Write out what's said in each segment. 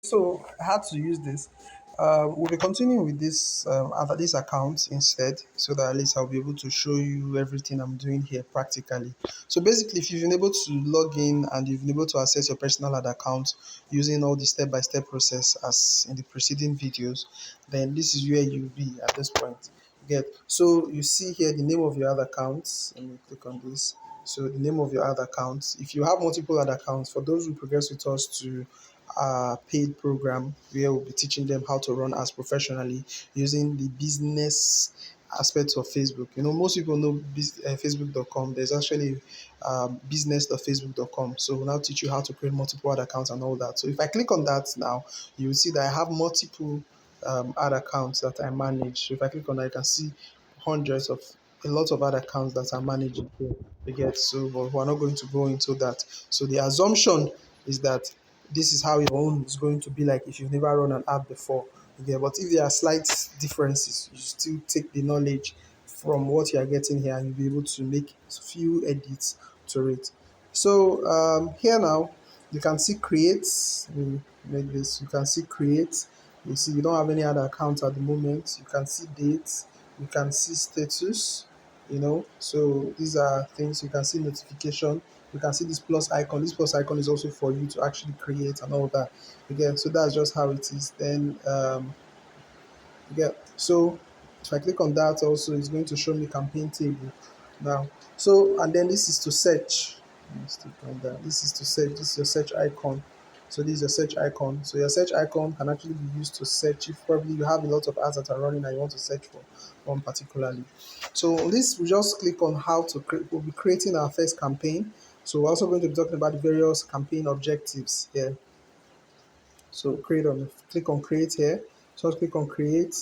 So I had to use this. We'll be continuing with this other this account instead, so that at least I'll be able to show you everything I'm doing here practically. So basically, if you've been able to log in and you've been able to access your personal ad account using all the step-by-step process as in the preceding videos, then this is where you'll be at this point. You get so you see here the name of your ad account. Let me click on this. So the name of your ad account. If you have multiple ad accounts, for those who progress with us to paid program where we'll be teaching them how to run ads professionally using the business aspects of Facebook. You know, most people know Facebook.com. There's actually business.facebook.com. So we'll now teach you how to create multiple ad accounts and all that. So if I click on that now, you will see that I have multiple ad accounts that I manage. So if I click on that, you can see hundreds of a lot of other accounts that are managing here. You get so, but we're not going to go into that. So the assumption is that this is how your own is going to be like if you've never run an app before. Okay, but if there are slight differences, you still take the knowledge from what you are getting here and you'll be able to make few edits to it. So here now, you can see create. Make this. You can see create. You see you don't have any other account at the moment. You can see date. You can see status. So these are things you can see notification. You can see this plus icon. This plus icon is also for you to actually create and all that. Again, so that's just how it is. Then yeah. So if I click on that also, it's going to show me campaign table now. So and then this is to search. Let's click on that. This is to search. This is your search icon. So this is your search icon. So your search icon can actually be used to search if probably you have a lot of ads that are running and you want to search for one particularly. So on this, we just click on how to create. We'll be creating our first campaign. So we're also going to be talking about the various campaign objectives here. So click on create here. So click on create.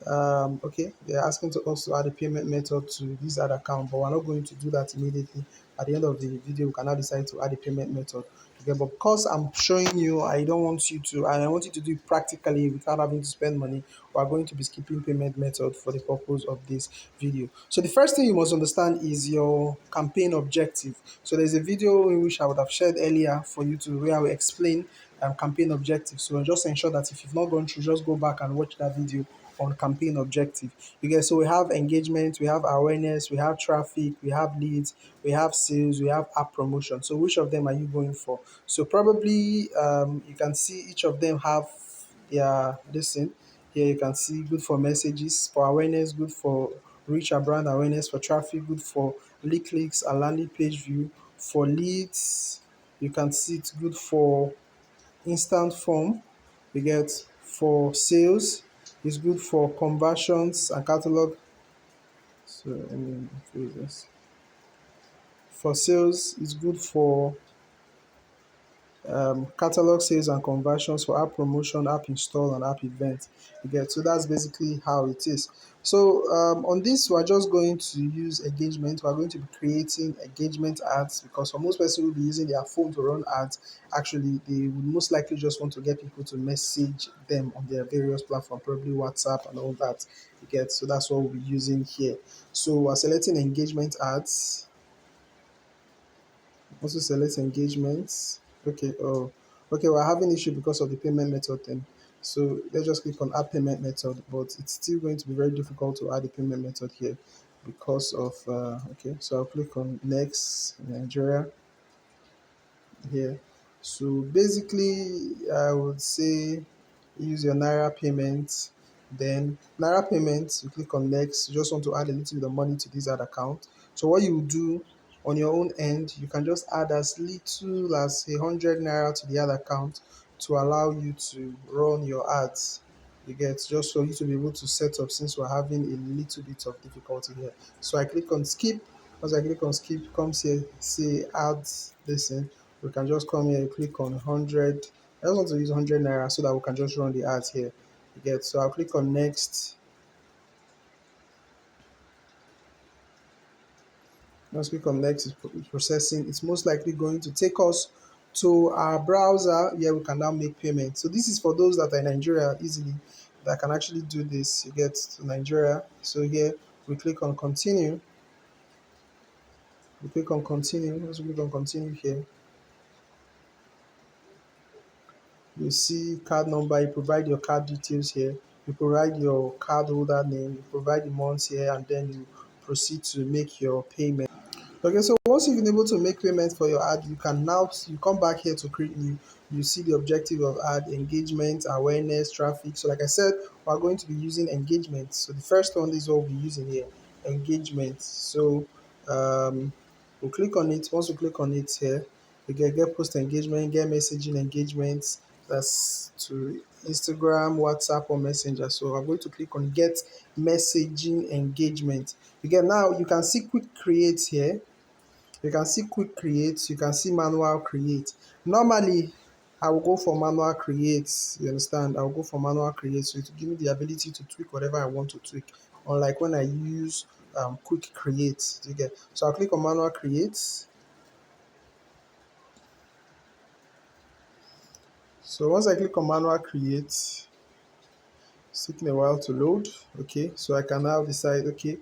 Okay, they're asking to also add a payment method to this ad account, but we're not going to do that immediately. At the end of the video, we can now decide to add a payment method. Okay, but because I'm showing you, I don't want you to, and I want you to do it practically without having to spend money. We're going to be skipping payment method for the purpose of this video. So the first thing you must understand is your campaign objective. So there's a video in which I would have shared earlier for you to where I will explain campaign objective. So just ensure that if you've not gone through, just go back and watch that video on campaign objective. So we have engagement, we have awareness, we have traffic, we have leads, we have sales, we have app promotion. So which of them are you going for? So probably you can see each of them have their listen. Here you can see good for messages, for awareness, good for reach and brand awareness, for traffic, good for lead clicks and landing page view, for leads. You can see it's good for instant form. We get for sales, it's good for conversions and catalog. So let me increase this. For sales, it's good for catalog sales and conversions, for app promotion, app install, and app event. You get so that's basically how it is. So on this, we're just going to use engagement. We're going to be creating engagement ads because for most persons who will be using their phone to run ads, actually they would most likely just want to get people to message them on their various platforms, probably WhatsApp and all that. You get so that's what we'll be using here. So we're selecting engagement ads. Also select engagements. Okay, oh, okay, we're having issue because of the payment method then. So let's just click on add payment method, but it's still going to be very difficult to add a payment method here because of, okay, so I'll click on next, Nigeria here. So basically, I would say use your Naira payment. Then Naira payment, you click on next. You just want to add a little bit of money to this ad account. So what you do on your own end, you can just add as little as 100 Naira to the ad account to allow you to run your ads. You get just for you to be able to set up since we're having a little bit of difficulty here. So I click on skip. Once I click on skip, comes here, say add this in. We can just come here, click on 100. I just want to use 100 Naira so that we can just run the ads here. You get so I'll click on next. Once click on next, it's processing. It's most likely going to take us to our browser where we can now make payment. So this is for those that are in Nigeria easily that can actually do this. You get to Nigeria. So here we click on continue. We click on continue. Once we click on continue here, You see card number, you provide your card details here, you provide your card holder name, you provide the months here, and then you proceed to make your payment. Okay, so once you've been able to make payment for your ad, you come back here to create new. You see the objective of ad: engagement, awareness, traffic. So like I said, we're going to be using engagement. So the first one is what we'll be using here, engagement. So we'll click on it. Once we click on it here, we get post engagement, get messaging engagement. That's to Instagram, WhatsApp, or Messenger. So I'm going to click on get messaging engagement. You get now you can see quick create here, you can see quick create, you can see manual create. Normally, I will go for manual create. You understand? I will go for manual create. So it will give me the ability to tweak whatever I want to tweak. Unlike when I use quick create. You get? So I'll click on manual create. So once I click on manual create, it's taking a while to load. Okay, so I can now decide, okay,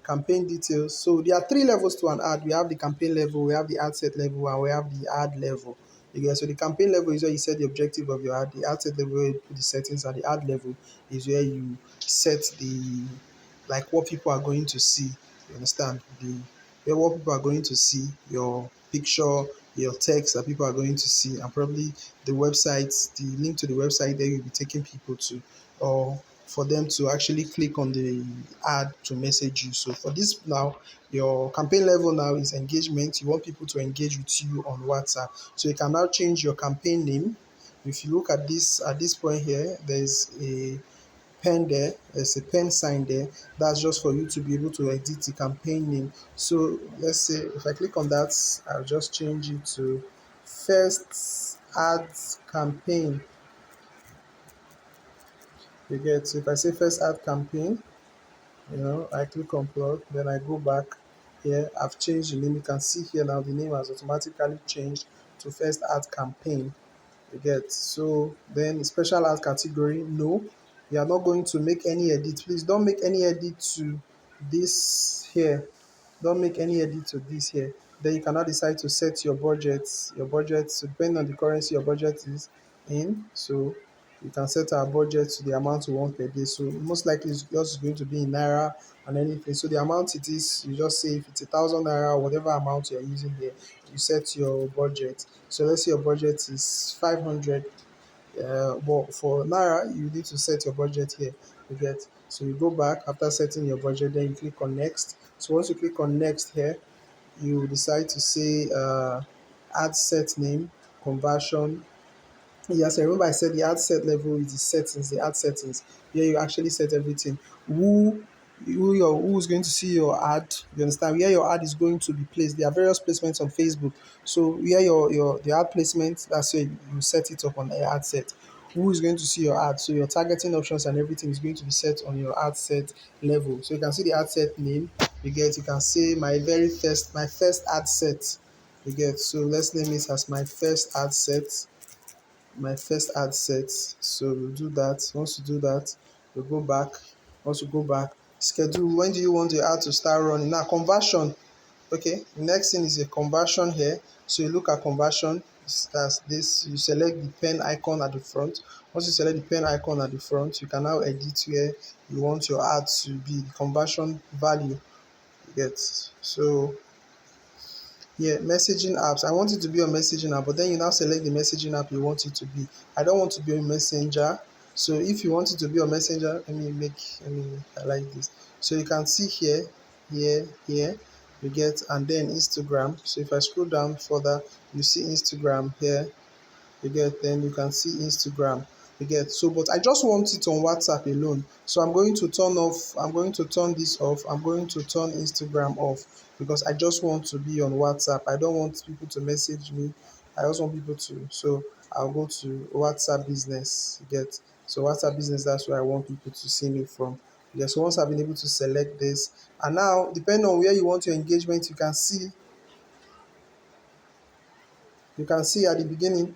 campaign details. So there are three levels to an ad. We have the campaign level, we have the ad set level, and we have the ad level. Okay, so the campaign level is where you set the objective of your ad. The ad set level where you put the settings, and the ad level is where you set the, like, what people are going to see. You understand? The where what people are going to see, your picture, your text that people are going to see, and probably the website, the link to the website that you'll be taking people to, or for them to actually click on the ad to message you. So for this now, your campaign level now is engagement. You want people to engage with you on WhatsApp. So you can now change your campaign name. If you look at this point here, there's a pen there, there's a pen sign there. That's just for you to be able to edit the campaign name. So let's say if I click on that, I'll just change it to first ads campaign. You get, so if I say first ad campaign, I click on plug, then I go back here. I've changed the name. You can see here now the name has automatically changed to first ad campaign. You get, so then special ad category, no, you are not going to make any edit. Please don't make any edit to this here. Don't make any edit to this here. Then you cannot decide to set your budget. So depending on the currency your budget is in, so you can set our budget to the amount you want per day. So most likely it's just going to be in naira and anything. So the amount it is, you just say if it's 1,000 naira or whatever amount you're using there, you set your budget. So let's say your budget is 500. But for naira, you need to set your budget here. You get, so you go back after setting your budget, then you click on next. So once you click on next here, you decide to say ad set name, conversion. Yes, I remember I said the ad set level is the settings, the ad settings. Here you actually set everything. Who's going to see your ad? You understand? Where your ad is going to be placed. There are various placements on Facebook. So where your the ad placement, that's where you set it up on the ad set. Who is going to see your ad? So your targeting options and everything is going to be set on your ad set level. So you can see the ad set name. You can say my first ad set. You get, so let's name it as my first ad set. So we'll do that. Once you do that, we'll go back. Once you go back, schedule, when do you want the ad to start running? Now conversion. Okay, the next thing is a conversion here. So you look at conversion. That's this. You select the pen icon at the front. Once you select the pen icon at the front, you can now edit where you want your ad to be, the conversion value. You get, so yeah, messaging apps. I want it to be on messaging app, but then you now select the messaging app you want it to be. I don't want to be on Messenger. So if you want it to be on Messenger, let me highlight this. So you can see here, you get, and then Instagram. So if I scroll down further, you see Instagram here. You get, then you can see Instagram. You get, so but I just want it on WhatsApp alone. So I'm going to turn this off. I'm going to turn Instagram off because I just want to be on WhatsApp. I don't want people to message me. I just want people to, so I'll go to WhatsApp business. You get, so WhatsApp business, that's where I want people to see me from. Yeah, so once I've been able to select this, and now depending on where you want your engagement, you can see at the beginning,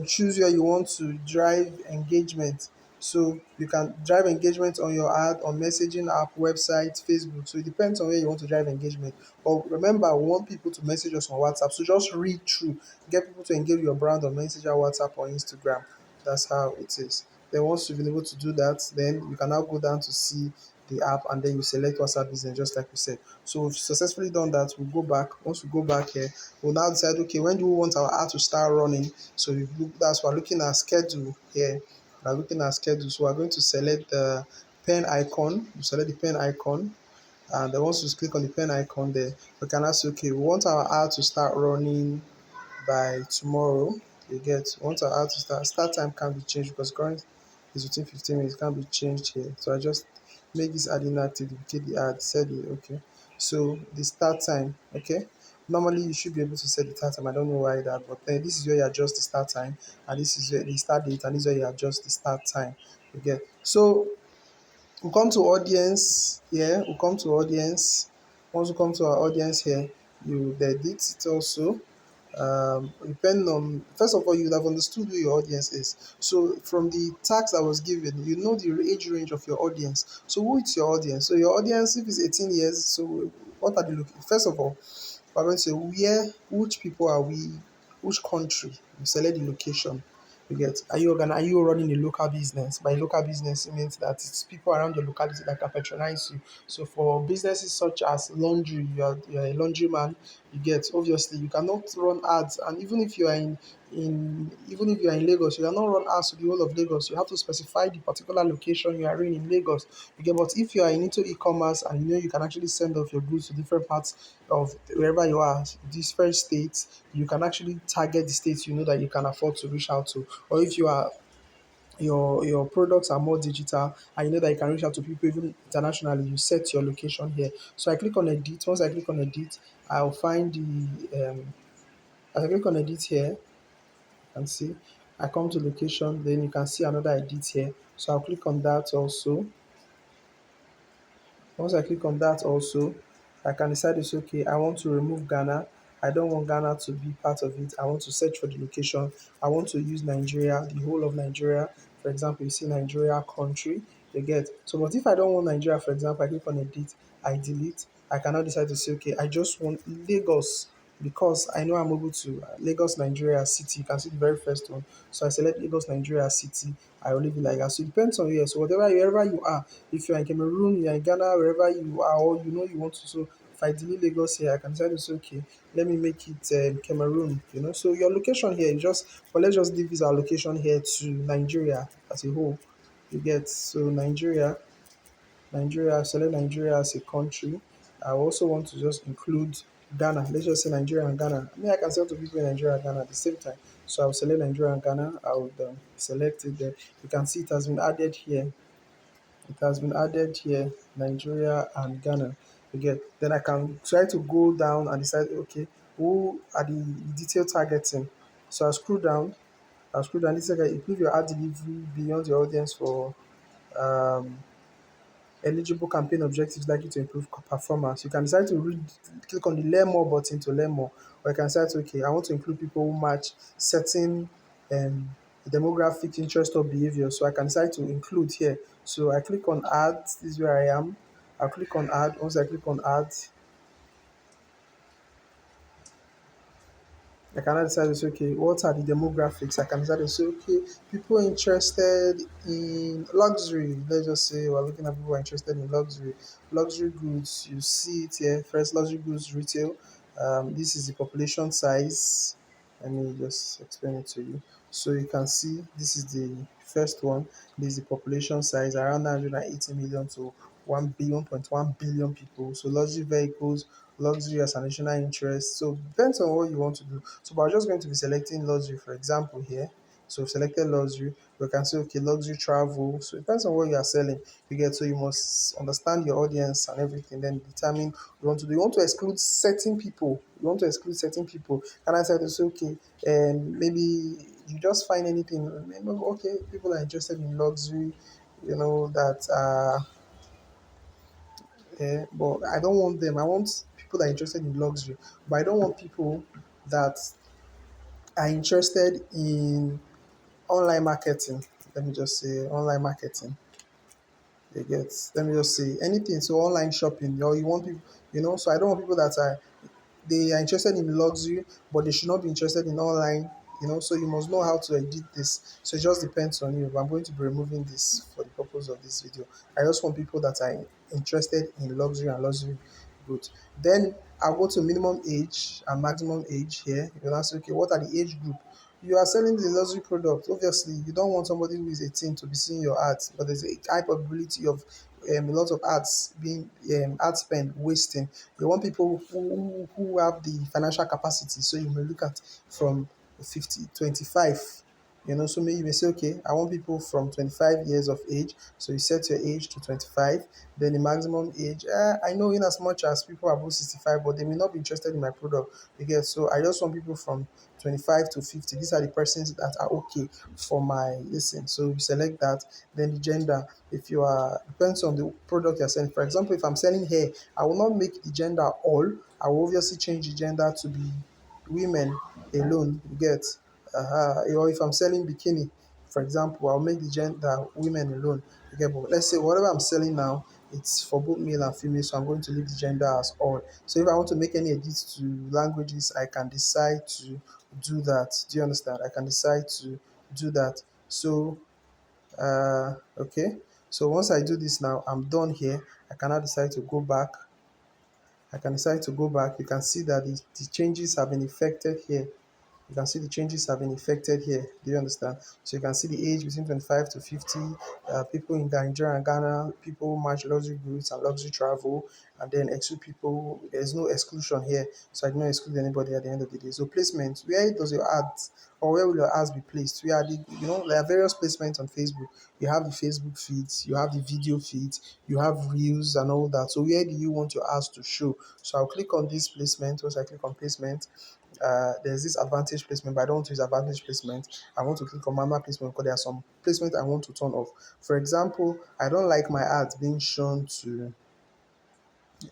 choose where you want to drive engagement. So you can drive engagement on your ad, on messaging app, website, Facebook. So it depends on where you want to drive engagement. But remember, we want people to message us on WhatsApp. So just read through, get people to engage your brand on Messenger, WhatsApp, or Instagram. That's how it is. Then once you've been able to do that, then you can now go down to see the app, and then you select WhatsApp business, just like we said. So we've successfully done that. We'll go back. Once we go back here, we'll now decide, okay, when do we want our ad to start running? So we look, that's we're looking at schedule here. We're looking at schedule. So we're going to select the pen icon. You select the pen icon, and then once you click on the pen icon there, we can ask, okay, we want our ad to start running by tomorrow. You get, once our ad to start time can be changed because current is within 15 minutes, can be changed here. So I just make this ad inactive, duplicate the ad, set it, okay. So the start time, okay. Normally you should be able to set the start time. I don't know why that, but then this is where you adjust the start time, and this is where the start date, and this is where you adjust the start time. You get. So we come to audience here. We come to audience. Once we come to our audience here, you edit it also. Depending on, first of all, you would have understood who your audience is. So from the tags that was given, you know the age range of your audience. So who is your audience? So your audience, if it's 18 years, so what are the look? First of all, we're going to say where, which people are we, which country? You select the location. You get, are you running a local business? By local business, it means that it's people around your locality that can patronize you. So for businesses such as laundry, you're a laundryman, you get, obviously you cannot run ads, and even if you are even if you are in Lagos, you cannot run ads to the whole of Lagos. You have to specify the particular location you are in Lagos. You get, but if you are into e-commerce and you know you can actually send off your goods to different parts of wherever you are, different states, you can actually target the states you know that you can afford to reach out to. Or if you are, your products are more digital and you know that you can reach out to people even internationally, you set your location here. So I click on edit. Once I click on edit, I'll find the as I click on edit here, you can see I come to location, then you can see another edit here. So I'll click on that also. Once I click on that also, I can decide to say, okay, I want to remove Ghana. I don't want Ghana to be part of it. I want to search for the location. I want to use Nigeria, the whole of Nigeria. For example, you see Nigeria country, you get. So, but if I don't want Nigeria, for example, I click on edit, I delete. I cannot decide to say, okay, I just want Lagos because I know I'm able to. Lagos, Nigeria city. You can see the very first one. So I select Lagos, Nigeria city. I will leave it like that. So it depends on you. So wherever you are, if you're in Cameroon, you're in Ghana, wherever you are, or you know you want to. So if I delete Lagos here, I can decide to say, okay, let me make it Cameroon. You know, so your location here is just, but let's just leave this our location here to Nigeria as a whole. You get, so Nigeria, select Nigeria as a country. I also want to just include Ghana. Let's just say Nigeria and Ghana. I mean, I can sell to people in Nigeria and Ghana at the same time. So I'll select Nigeria and Ghana. I'll select it there. You can see it has been added here. It has been added here, Nigeria and Ghana. Again, then I can try to go down and decide, okay, who are the detailed targeting. So I'll scroll down. This is like improve your ad delivery beyond your audience for um, eligible campaign objectives likely to improve performance. You can decide to click on the learn more button to learn more, or you can decide to, okay, I want to include people who match certain um, demographic interest or behavior. So I can decide to include here. So I click on add. This is where I am. I'll click on add. Once I click on add, I can now decide to say, okay, what are the demographics? I can decide to say, okay, people interested in luxury. Let's just say we're looking at people who are interested in luxury goods. You see it here. First, luxury goods retail. This is the population size. Let me just explain it to you. So you can see this is the first one. This is the population size around 980 million to 1 billion people. So luxury vehicles, luxury as an additional interest. So depends on what you want to do. So but I'm just going to be selecting luxury, for example, here. So we've selected luxury. We can say, okay, luxury travel. So it depends on what you are selling. You get, so you must understand your audience and everything, then determine what you want to do. You want to exclude certain people. You want to exclude certain people. And I said, it's okay. And maybe you just find anything. Maybe, okay, people are interested in luxury, you know, that but I don't want them. I want people that are interested in luxury, but I don't want people that are interested in online marketing. let me just say online marketing. You get, let me just say anything. So online shopping, or you want people, so I don't want people that are they are interested in luxury, but they should not be interested in online. So you must know how to edit this. So it just depends on you. But I'm going to be removing this for the purpose of this video. I just want people that are interested in luxury and luxury goods. Then I'll go to minimum age and maximum age here. You'll ask, okay, what are the age group? You are selling the luxury product. Obviously, you don't want somebody who is 18 to be seeing your ads, but there's a high probability of a lot of ads being ad spend wasting. You want people who have the financial capacity. So you may look at from 50 25. So maybe you may say, okay, I want people from 25 years of age. So you set your age to 25. Then the maximum age, I know in as much as people are above 65, but they may not be interested in my product. You get, so I just want people from 25 to 50. These are the persons that are okay for my listen. So you select that. Then the gender, if you are, depends on the product you're selling. For example, if I'm selling hair, I will not make the gender all. I will obviously change the gender to be women alone. You get, or if I'm selling bikini, for example, I'll make the gender women alone. You get, but let's say whatever I'm selling now, it's for both male and female, so I'm going to leave the gender as all. So if I want to make any edits to languages, I can decide to do that. Do you understand? I can decide to do that. So okay. So once I do this now, I'm done here. I can now decide to go back. I can decide to go back. You can see that the changes have been effected here. You can see the changes have been effected here. Do you understand? So you can see the age between 25 to 50, people in Nigeria and Ghana, people who match luxury goods and luxury travel, and then exclude people. There's no exclusion here, so I do not exclude anybody at the end of the day. So placement, where does your ads or where will your ads be placed? Where are they? There are various placements on Facebook. You have the Facebook feeds, you have the video feeds, you have reels and all that. So where do you want your ads to show? So I'll click on this placement. Once I click on placement, there's this advantage placement, but I don't want to use advantage placement. I want to click on manual placement because there are some placement I want to turn off. For example, I don't like my ads being shown to.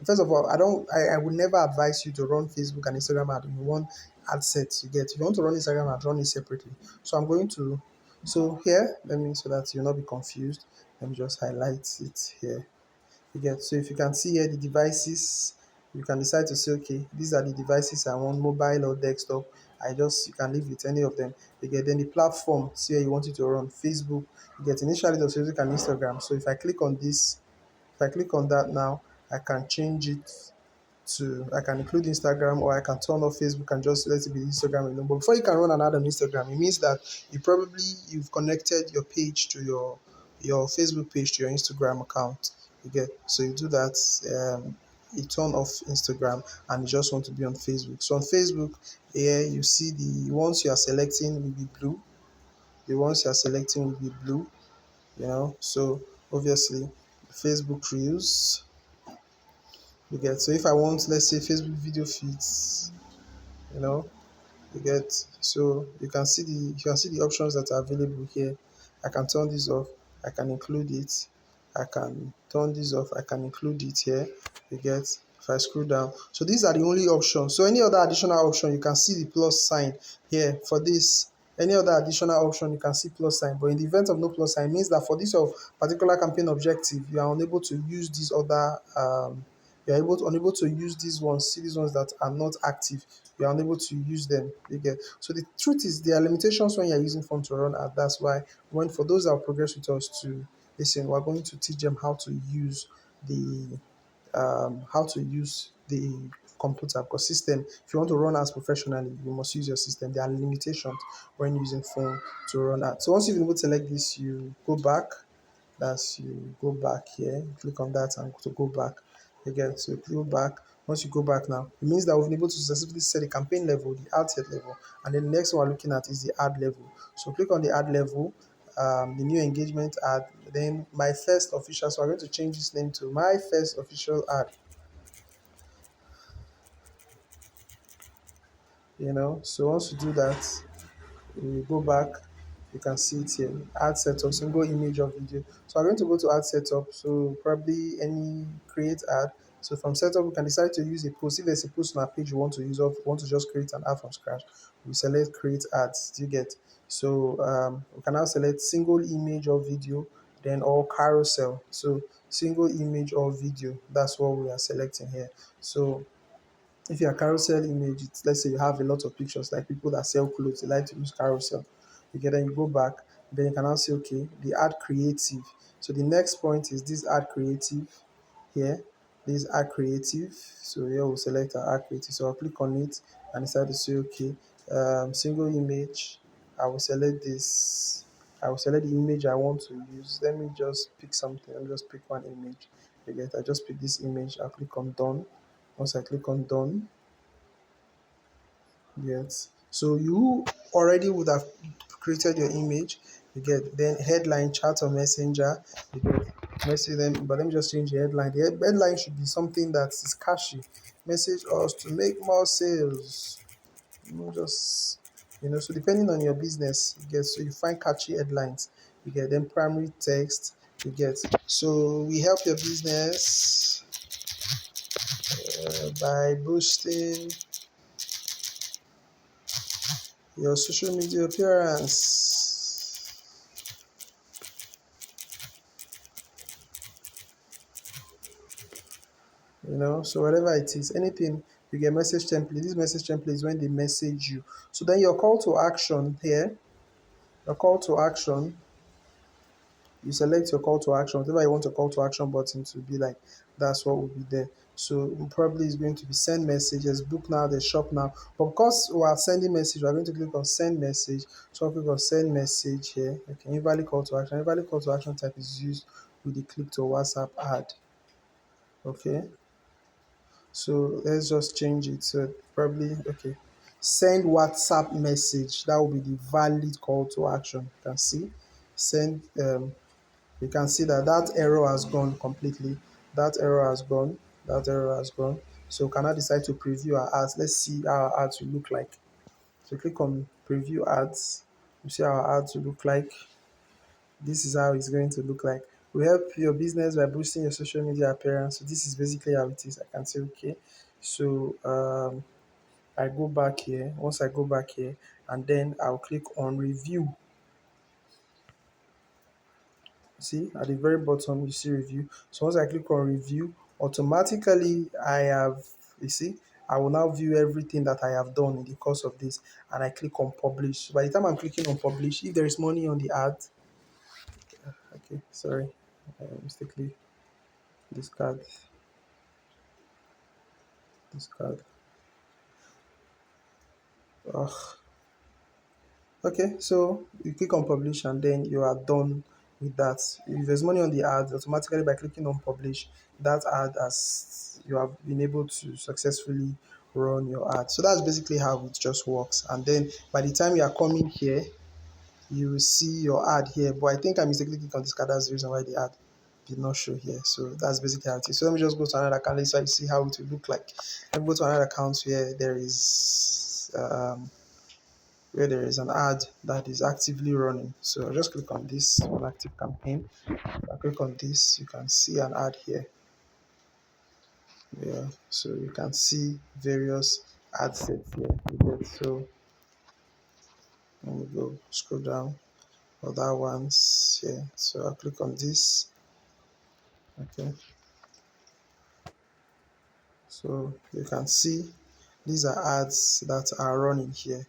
First of all, I would never advise you to run Facebook and Instagram ad in one ad set you get. If you want to run Instagram ad, run it separately. So I'm going to, so here, let me, so that you'll not be confused. Let me just highlight it here. You get, so if you can see here the devices, you can decide to say, okay, these are the devices I want, mobile or desktop. You can live with any of them. You get, then the platform, see where you want it to run, Facebook. You get, initially it was Facebook and Instagram. So if I click on this, if I click on that now, I can change it to, I can include Instagram, or I can turn off Facebook and just let it be Instagram alone. But before you can run an ad on Instagram, it means that you've connected your page to your Facebook page to your Instagram account. You get, so you do that. You turn off Instagram and you just want to be on Facebook. So on Facebook, here you see the ones you are selecting will be blue. The ones you are selecting will be blue. So obviously Facebook Reels. You get, so if I want, let's say Facebook video feeds, you know, you get, so you can see the options that are available here. I can turn this off, I can include it, I can turn this off, I can include it here. You get, if I scroll down, so these are the only options. So any other additional option, you can see the plus sign here for this. Any other additional option, you can see plus sign, but in the event of no plus sign, means that for this your particular campaign objective, you are unable to use these other you're unable to use these ones. See these ones that are not active, you're unable to use them. You get, so the truth is there are limitations when you're using phone to run ad. That's why when for those that will progress with us to listen, we're going to teach them the how to use the computer, because system, if you want to run ads professionally, you must use your system. There are limitations when using phone to run ads. So once you've been able to select this, you go back. That's, you go back here, you click on that and to go back again. So you go back. Once you go back now, it means that we've been able to successfully set the campaign level, the ad set level, and then the next one we're looking at is the ad level. So click on the ad level, the new engagement ad, then my first official. So I'm going to change this name to my first official ad. So once you do that, you go back, you can see it here, ad setup, single image or video. So I'm going to go to ad setup. So probably any create ad, So from setup, we can decide to use a post. If there's a post on our page you want to use, or want to just create an ad from scratch, we select create ads. Do you get? So we can now select single image or video, then or carousel. So single image or video, that's what we are selecting here. So if you're carousel image, it's, let's say you have a lot of pictures, like people that sell clothes, they like to use carousel. You get, then you go back, then you can now say, okay, the add creative. So the next point is this add creative here. This add creative. So here we'll select our add creative. So I'll click on it and decide to say, okay, single image. I will select this. I will select the image I want to use. Let me just pick something. Let me just pick one image. You get, I just pick this image. I'll click on done. Once I click on done, yes. So you already would have created your image. You get, then headline, chat or messenger. You get, message them. But let me just change the headline. The headline should be something that is catchy. Message us to make more sales. Just so depending on your business, you get, so you find catchy headlines. You get, then primary text. You get, so we help your business by boosting your social media appearance. So whatever it is, anything, you get message template. This message template is when they message you. So then your call to action here, your call to action, you select your call to action, whatever you want your call to action button to be like, that's what will be there. So probably it's going to be send messages, book now, the shop now. But because we are sending message, we're going to click on send message. So I'll click on send message here. Okay, invalid call to action. Invalid call to action type is used with the click to WhatsApp ad. Okay. So let's just change it. So probably, okay. Send WhatsApp message. That will be the valid call to action. You can see. Send you can see that that error has gone completely. That error has gone. That error has gone. So can I decide to preview our ads? Let's see how our ads will look like. So click on preview ads. You see how our ads will look like. This is how it's going to look like. We help your business by boosting your social media appearance. So this is basically how it is. I can say okay. So I go back here. Once I go back here, and then I'll click on review. See at the very bottom, you see review. So once I click on review, automatically you see, I will now view everything that I have done in the course of this, and I click on publish. By the time I'm clicking on publish, if there is money on the ad, okay, sorry, mistakenly discard discard. Ugh. Okay, so you click on publish and then you are done with that. If there's money on the ad, automatically by clicking on publish, that ad as you have been able to successfully run your ad. So that's basically how it just works. And then by the time you are coming here, you will see your ad here. But I think I mistakenly clicked on discard. That's the reason why the ad did not show here. So that's basically how it is. So let me just go to another account so I see how it will look like. Let me go to another account where there is an ad that is actively running. So I'll just click on this on active campaign. If I click on this, you can see an ad here. Yeah, so you can see various ad sets here. So let me go scroll down. Other ones here. So I'll click on this. Okay. So you can see these are ads that are running here.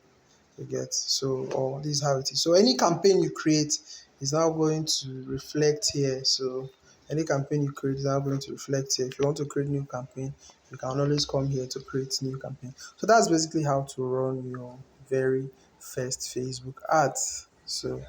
You get, so or this is how it is. So any campaign you create is now going to reflect here. So any campaign you create is now going to reflect here. If you want to create new campaign, you can always come here to create new campaign. So that's basically how to run your very first Facebook ads. So